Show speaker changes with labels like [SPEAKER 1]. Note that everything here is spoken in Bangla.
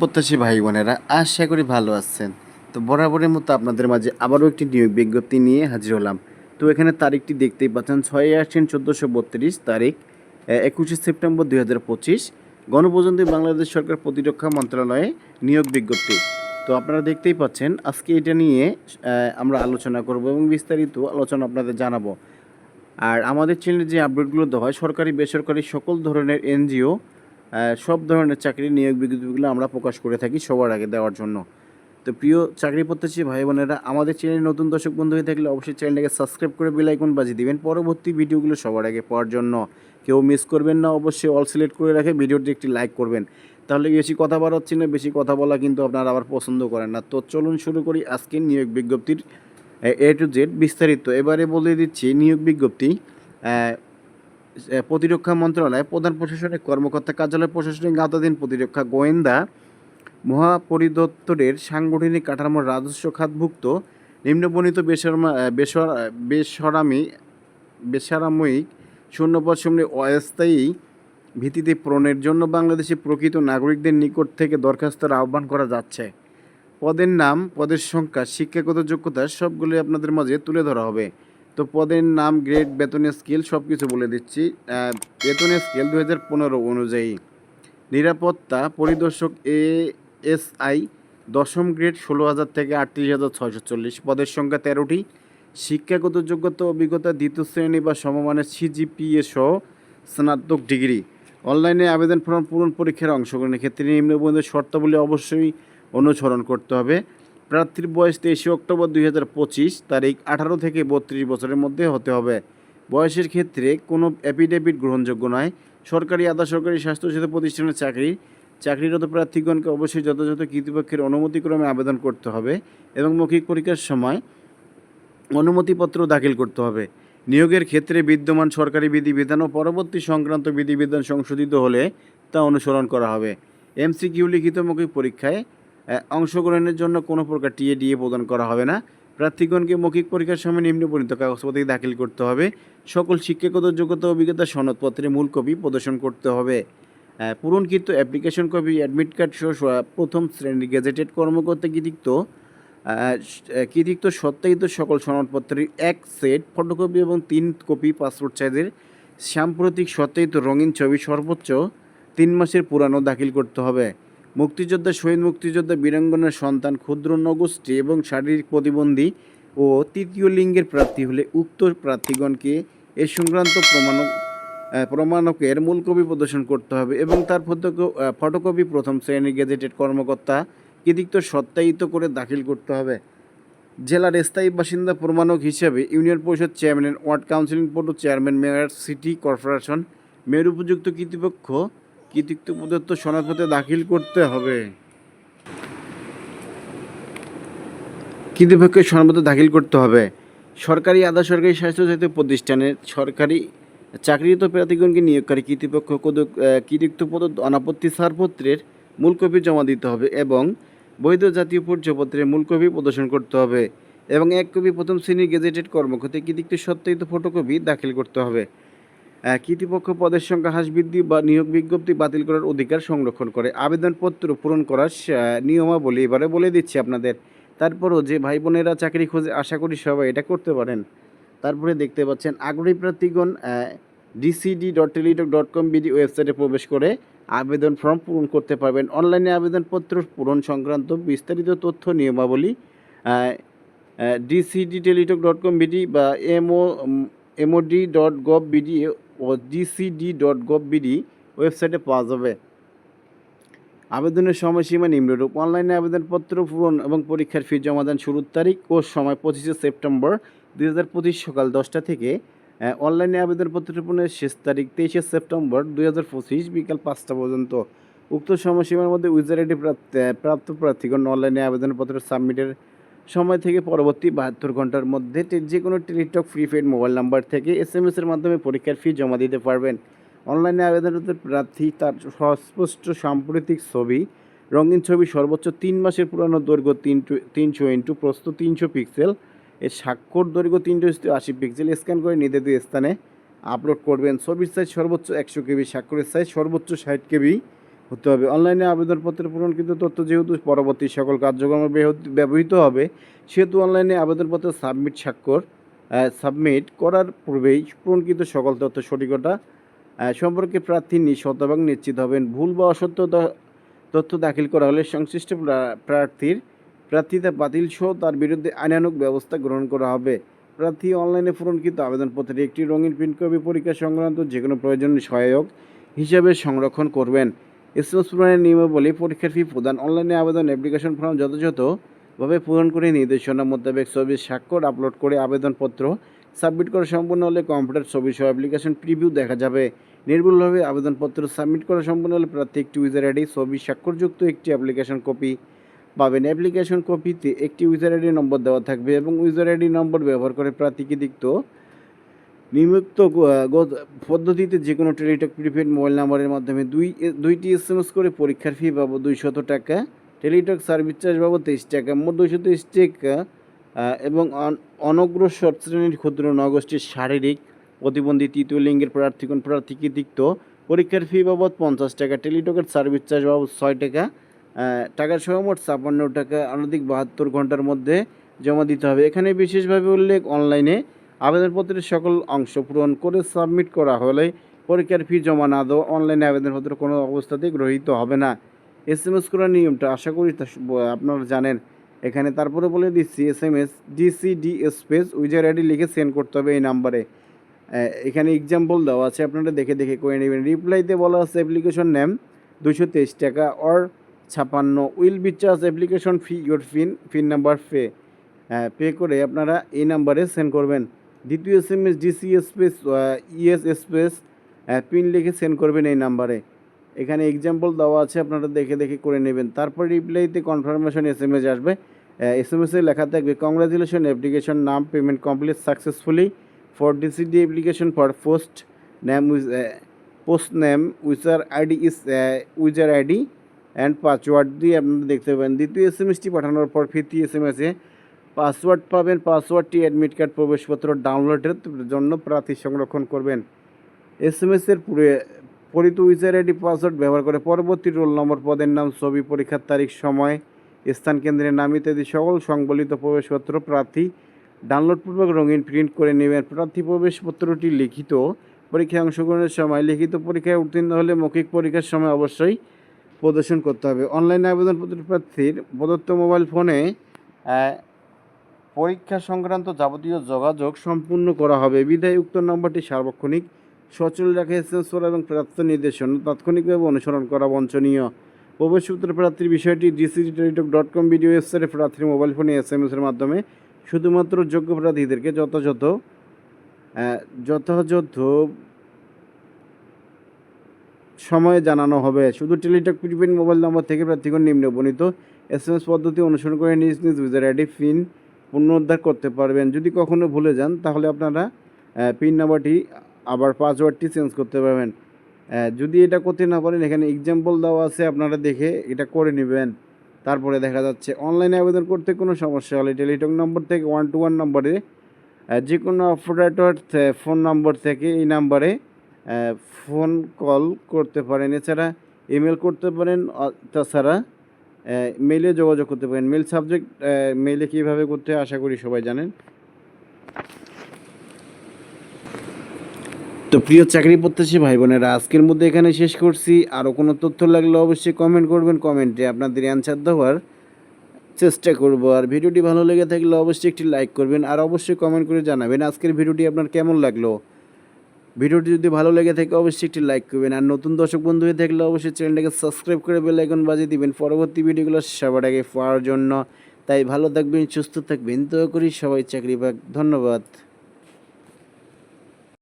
[SPEAKER 1] প্রত্যাশী ভাই বোনেরা, আশা করি ভালো আছেন। তো বরাবরের মতো আপনাদের মাঝে আবারও একটি নিয়োগ বিজ্ঞপ্তি নিয়ে হাজির হলাম। তো এখানে তারিখটি দেখতেই পাচ্ছেন, 6/8/1432 তারিখ, 21শে সেপ্টেম্বর 2025, গণপ্রজাতন্ত্রী বাংলাদেশ সরকার প্রতিরক্ষা মন্ত্রণালয়ে নিয়োগ বিজ্ঞপ্তি। তো আপনারা দেখতেই পাচ্ছেন, আজকে এটা নিয়ে আমরা আলোচনা করব এবং বিস্তারিত আলোচনা আপনাদের জানাবো। আর আমাদের চ্যানেলে যে আপডেটগুলো দেওয়া হয়, সরকারি বেসরকারি সকল ধরনের এনজিও সব ধরনের চাকরির নিয়োগ বিজ্ঞপ্তিগুলো আমরা প্রকাশ করে থাকি সবার আগে দেওয়ার জন্য। তো প্রিয় চাকরি প্রত্যাশী ভাই বোনেরা, আমাদের চ্যানেলে নতুন দর্শক বন্ধু হয়ে থাকলে অবশ্যই চ্যানেলটাকে সাবস্ক্রাইব করে বেল আইকন বাজিয়ে দিবেন পরবর্তী ভিডিওগুলো সবার আগে পাওয়ার জন্য। কেউ মিস করবেন না, অবশ্যই অল সিলেক্ট করে রাখে ভিডিওটি একটি লাইক করবেন। তাহলে বেশি কথা বাড়াচ্ছি না, বেশি কথা বলা কিন্তু আপনারা আবার পছন্দ করেন না। তো চলুন শুরু করি আজকের নিয়োগ বিজ্ঞপ্তির A to Z বিস্তারিত। এবারে বলে দিচ্ছি নিয়োগ বিজ্ঞপ্তি। প্রতিরক্ষা মন্ত্রণালয় প্রধান প্রশাসনিক কর্মকর্তা কার্যালয় প্রশাসনিক আওতাধীন প্রতিরক্ষা গোয়েন্দা মহাপরিদপ্তরের সাংগঠনিক কাঠামোর রাজস্ব খাতভুক্ত নিম্নবর্ণিত বেসামরিক শূন্যপদসমূহ অস্থায়ী ভিত্তিতে পূরণের জন্য বাংলাদেশি প্রকৃত নাগরিকদের নিকট থেকে দরখাস্তের আহ্বান করা যাচ্ছে। পদের নাম, পদের সংখ্যা, শিক্ষাগত যোগ্যতা সবগুলি আপনাদের মাঝে তুলে ধরা হবে। তো পদের নাম, গ্রেড, বেতনের স্কেল সব কিছু বলে দিচ্ছি। বেতনের স্কেল 2015 অনুযায়ী। নিরাপত্তা পরিদর্শক ASI 10ম গ্রেড 16,000 থেকে 38,640। পদের সংখ্যা 13টি। শিক্ষাগত যোগ্যতা অভিজ্ঞতা 2য় শ্রেণী বা সমমানের CGPA সহ স্নাতক ডিগ্রি। অনলাইনে আবেদন ফর্ম পূরণ, পরীক্ষার অংশগ্রহণের ক্ষেত্রে নিম্নবর্ণিত শর্তাবলী অবশ্যই অনুসরণ করতে হবে। প্রার্থীর বয়স 23 অক্টোবর 2025 তারিখ 18 থেকে 32 বছরের মধ্যে হতে হবে। বয়সের ক্ষেত্রে কোনো অ্যাফিডেভিট গ্রহণযোগ্য নয়। সরকারি, আধা সরকারি, স্বাস্থ্যসেবা প্রতিষ্ঠানের চাকরিরত প্রার্থীগণকে অবশ্যই যথাযথ কর্তৃপক্ষের অনুমতিক্রমে আবেদন করতে হবে এবং মৌখিক পরীক্ষার সময় অনুমতিপত্র দাখিল করতে হবে। নিয়োগের ক্ষেত্রে বিদ্যমান সরকারি বিধিবিধান ও পরবর্তী সংক্রান্ত বিধিবিধান সংশোধিত হলে তা অনুসরণ করা হবে। MCQ লিখিত মৌখিক পরীক্ষায় অংশগ্রহণের জন্য কোনো প্রকার TADA প্রদান করা হবে না। প্রার্থীগণকে মৌখিক পরীক্ষার সময় নিম্নবর্ণিত কাগজপত্র দাখিল করতে হবে। সকল শিক্ষাগত যোগ্যতা অভিজ্ঞতা সনদপত্রের মূল কপি প্রদর্শন করতে হবে। পূরণকৃত অ্যাপ্লিকেশন কপি, অ্যাডমিট কার্ড সহ প্রথম শ্রেণীর গেজেটেড কর্মকর্তা কৃতিত্ব সত্যায়িত সকল সনদপত্রের 1 সেট ফটোকপি এবং 3 কপি পাসপোর্ট সাইজের সাম্প্রতিক সত্যায়িত রঙিন ছবি সর্বোচ্চ 3 মাসের পুরানো দাখিল করতে হবে। মুক্তিযোদ্ধা, শহীদ মুক্তিযোদ্ধা, বীরাঙ্গনার সন্তান, ক্ষুদ্র নগোষ্ঠী এবং শারীরিক প্রতিবন্ধী ও তৃতীয় লিঙ্গের প্রার্থী হলে উক্ত প্রার্থীগণকে এ সংক্রান্ত প্রমাণকের মূল কপি প্রদর্শন করতে হবে এবং তার ফটোকপি প্রথম শ্রেণীর গেজেটেড কর্মকর্তা কৃতিত্ব সত্যায়িত করে দাখিল করতে হবে। জেলার স্থায়ী বাসিন্দা প্রমাণক হিসেবে ইউনিয়ন পরিষদ chairman, word council board chairman, mayor, city corporation, mayor উপযুক্ত কৃতিত্ব প্রদত্ত সনদপত্রে দাখিল করতে হবে। কৃতিপক্ষের সনদপত্র দাখিল করতে হবে। সরকারি, আধা সরকারি, স্বাস্থ্যসেবা প্রতিষ্ঠানের সরকারি চাকরিরত প্রার্থীগণকে নিয়োগকারী কৃতিপক্ষ কৃতিত্ব প্রদত্ত অনাপত্তি ছাড়পত্রের মূল কপি জমা দিতে হবে এবং বৈধ জাতীয় পরিচয়পত্রের মূল কপি প্রদর্শন করতে হবে এবং 1 কপি প্রথম শ্রেণীর গেজেটেড কর্মকর্তা কৃতিত্ব সত্যায়িত ফটোকপি দাখিল করতে হবে। কৃতিপক্ষ পদের সংখ্যা হ্রাস, বৃদ্ধি বা নিয়োগ বিজ্ঞপ্তি বাতিল করার অধিকার সংরক্ষণ করে। আবেদনপত্র পূরণ করার নিয়মাবলী এবারে বলে দিচ্ছি আপনাদের। তারপরও যে ভাই বোনেরা চাকরি খোঁজে, আশা করি সবাই এটা করতে পারেন। তারপরে দেখতে পাচ্ছেন, আগ্রহী প্রার্থীগণ dcd.teletalk.com BD ওয়েবসাইটে প্রবেশ করে আবেদন ফর্ম পূরণ করতে পারবেন। অনলাইনে আবেদনপত্র পূরণ সংক্রান্ত বিস্তারিত তথ্য নিয়মাবলী dcd.teletalk.com BD বা mod.gov BD ও dcd.gov BD ওয়েবসাইটে পাওয়া যাবে। আবেদনের সময়সীমা নিম্নরূপ: অনলাইনে আবেদনপত্র পূরণ এবং পরীক্ষার ফি জমাদান শুরুর তারিখ ও সময় 25শে সেপ্টেম্বর 2025 সকাল 10টা থেকে। অনলাইনে আবেদনপত্র পূরণের শেষ তারিখ 23শে সেপ্টেম্বর 2025 বিকাল 5টা পর্যন্ত। উক্ত সময়সীমার মধ্যে ইউজার আইডি প্রাপ্ত প্রার্থীগণ অনলাইনে আবেদনপত্র সাবমিটের সময় থেকে পরবর্তী 72 ঘন্টার মধ্যে যে কোনো টেলিটক প্রিপেড মোবাইল নাম্বার থেকে SMS এর মাধ্যমে পরীক্ষার ফি জমা দিতে পারবেন। অনলাইনে আবেদনপত্রের প্রার্থী তার সুস্পষ্ট সাম্প্রতিক ছবি, রঙিন ছবি, সর্বোচ্চ 3 মাসের পুরানো দৈর্ঘ্য 300 × প্রস্থ 300 পিক্সেল, এর স্বাক্ষর দৈর্ঘ্য 380 পিক্সেল স্ক্যান করে নির্ধারিত স্থানে আপলোড করবেন। ছবির সাইজ সর্বোচ্চ 100 KB, স্বাক্ষরের সাইজ সর্বোচ্চ 60 KB হতে হবে। অনলাইনে আবেদনপত্রে পূরণকৃত তথ্য যেহেতু পরবর্তী সকল কার্যক্রমে ব্যবহৃত হবে, সেহেতু অনলাইনে আবেদনপত্র সাবমিট করার পূর্বেই পূরণকৃত সকল তথ্য সঠিকতা সম্পর্কে প্রার্থী শতভাগ নিশ্চিত হবেন। ভুল বা অসত্য তথ্য দাখিল করা হলে সংশ্লিষ্ট প্রার্থিতা বাতিল সহ তার বিরুদ্ধে আইনানুগ ব্যবস্থা গ্রহণ করা হবে। প্রার্থী অনলাইনে পূরণকৃত আবেদনপত্রের একটি রঙিন প্রিন্ট কপি পরীক্ষা সংক্রান্ত যে কোনো প্রয়োজনীয় সহায়ক হিসাবে সংরক্ষণ করবেন। এসএমএস পূরণের নিয়মাবলী: পরীক্ষার ফি প্রদান। অনলাইনে আবেদন অ্যাপ্লিকেশন ফর্ম যথাযথভাবে পূরণ করে নির্দেশনা মোতাবেক ছবির স্বাক্ষর আপলোড করে আবেদনপত্র সাবমিট করা সম্পূর্ণ হলে কম্পিউটার ছবি সহ অ্যাপ্লিকেশন প্রিভিউ দেখা যাবে। নির্ভুলভাবে আবেদনপত্র সাবমিট করা সম্পূর্ণ হলে প্রার্থী একটি ইউজার আইডি, ছবি স্বাক্ষরযুক্ত একটি অ্যাপ্লিকেশন কপি পাবেন। অ্যাপ্লিকেশন কপিতে একটি ইউজার আইডি নম্বর দেওয়া থাকবে এবং ইউজার আইডি নম্বর ব্যবহার করে প্রার্থী কৃতিত্ব নিম্নোক্ত পদ্ধতিতে যে কোনো টেলিটক প্রিপেড মোবাইল নাম্বারের মাধ্যমে দুইটি এসএমএস করে পরীক্ষার ফি বাবদ 200 টাকা, টেলিটক সার্ভিস চার্জ বাবদ 23 টাকা, মোট 223 টাকা এবং অনগ্রসর শ্রেণীর ক্ষুদ্র নগোষ্ঠীর শারীরিক প্রতিবন্ধী তৃতীয় লিঙ্গের প্রার্থী কৃতিত্ব পরীক্ষার ফি বাবদ 50 টাকা, টেলিটকের সার্ভিস চার্জ বাবদ 6 টাকা টাকার সহ মোট 56 টাকা অনধিক 72 ঘন্টার মধ্যে জমা দিতে হবে। এখানে বিশেষভাবে উল্লেখ: অনলাইনে আবেদনপত্রের সকল অংশ পূরণ করে সাবমিট করা হলে পরীক্ষার ফি জমা না দেওয়া অনলাইনে আবেদনপত্র কোনো অবস্থাতেই গৃহীত হবে না। এসএমএস করার নিয়মটা আশা করি আপনারা জানেন। এখানে তারপরে বলে দিচ্ছি, SMS DCD space user ID লিখে সেন্ড করতে হবে এই নাম্বারে। এখানে এক্সাম্পল দেওয়া আছে, আপনারা দেখে করে নেবেন। রিপ্লাইতে বলা আছে অ্যাপ্লিকেশন নেম 223 টাকা or 56 will be charge application fee your PIN number pay করে আপনারা এই নাম্বারে সেন্ড করবেন। দ্বিতীয় SMS DC space ES space PIN লিখে সেন্ড করবেন এই নাম্বারে। এখানে এক্সাম্পল দেওয়া আছে, আপনারা দেখে করে নেবেন। তারপর রিপ্লাইতে কনফার্মেশন এসএমএস আসবে। এসএমএসে লেখা থাকবে, কংগ্রাচুলেশন অ্যাপ্লিকেশন নাম payment complete successfully for DCD application for post name user ID is user ID and password দিয়ে আপনারা দেখতে পাবেন। দ্বিতীয় এসএমএসটি পাঠানোর পর তৃতীয় এসএমএসে পাসওয়ার্ড পাবেন। পাসওয়ার্ডটি অ্যাডমিট কার্ড প্রবেশপত্র ডাউনলোডের জন্য প্রার্থী সংরক্ষণ করবেন। এসএমএসের পরিত ইউজার আইডি পাসওয়ার্ড ব্যবহার করে পরবর্তী রোল নম্বর, পদের নাম, ছবি, পরীক্ষার তারিখ, সময়, স্থান, কেন্দ্রের নাম ইত্যাদি সকল সংবলিত প্রবেশপত্র প্রার্থী ডাউনলোডপূর্বক রঙিন প্রিন্ট করে নেবেন। প্রার্থী প্রবেশপত্রটি লিখিত পরীক্ষায় অংশগ্রহণের সময়, লিখিত পরীক্ষায় উত্তীর্ণ হলে মৌখিক পরীক্ষার সময় অবশ্যই প্রদর্শন করতে হবে। অনলাইনে আবেদনপত্র প্রার্থীর প্রদত্ত মোবাইল ফোনে পরীক্ষা সংক্রান্ত যাবতীয় যোগাযোগ সম্পূর্ণ করা হবে। বিধায় উক্ত নম্বরটি সার্বক্ষণিক সচল রাখা এসএমএস করা এবং প্রাপ্ত নির্দেশনা তাৎক্ষণিকভাবে অনুসরণ করা বাঞ্ছনীয়। প্রবেশপত্র প্রার্থীর বিষয়টি dctelitok.com ভিডিও ওয়েবসাইটে প্রার্থীর মোবাইল ফোনে এসএমএসের মাধ্যমে শুধুমাত্র যোগ্য প্রার্থীদেরকে যথাযথ সময়ে জানানো হবে। শুধু টেলিটক প্রিপেড মোবাইল নম্বর থেকে প্রার্থীগণ নিম্নে বর্ণিত এসএমএস পদ্ধতি অনুসরণ করে নিজ ইউজার আইডি পিন পুনরুদ্ধার করতে পারবেন। যদি কখনো ভুলে যান তাহলে আপনারা পিন নাম্বারটি আবার পাসওয়ার্ডটি চেঞ্জ করতে পারবেন। যদি এটা করতে না পারেন, এখানে এক্সাম্পল দেওয়া আছে, আপনারা দেখে এটা করে নেবেন। তারপরে দেখা যাচ্ছে অনলাইনে আবেদন করতে কোনো সমস্যা হলে টেলিটক নম্বর থেকে 121 নম্বরে যে কোনো অপারেটর ফোন নম্বর থেকে এই নাম্বারে ফোন কল করতে পারেন। এছাড়া ইমেল করতে পারেন, তাছাড়া মেইলে যোগাযোগ করতে পারেন। মেল সাবজেক্ট মেইলে কীভাবে করতে আশা করি সবাই জানেন। তো প্রিয় চাকরি প্রত্যাশী ভাই বোনেরা, আজকের মধ্যে এখানে শেষ করছি। আরও কোনো তথ্য লাগলে অবশ্যই কমেন্ট করবেন, কমেন্টে আপনাদের অ্যান্সার দেওয়ার চেষ্টা করব। আর ভিডিওটি ভালো লেগে থাকলে অবশ্যই একটি লাইক করবেন আর অবশ্যই কমেন্ট করে জানাবেন আজকের ভিডিওটি আপনার কেমন লাগলো। ভিডিওটি যদি ভালো লেগে থাকে অবশ্যই একটি লাইক করবেন। আর নতুন দর্শক বন্ধু হয়ে থাকলে অবশ্যই চ্যানেলটাকে সাবস্ক্রাইব করে বেল আইকন বাজিয়ে দিবেন পরবর্তী ভিডিওগুলো সবার আগে পাওয়ার জন্য। তাই ভালো থাকবেন, সুস্থ থাকবেন, দোয়া করি সবাই চাকরি পাক। ধন্যবাদ।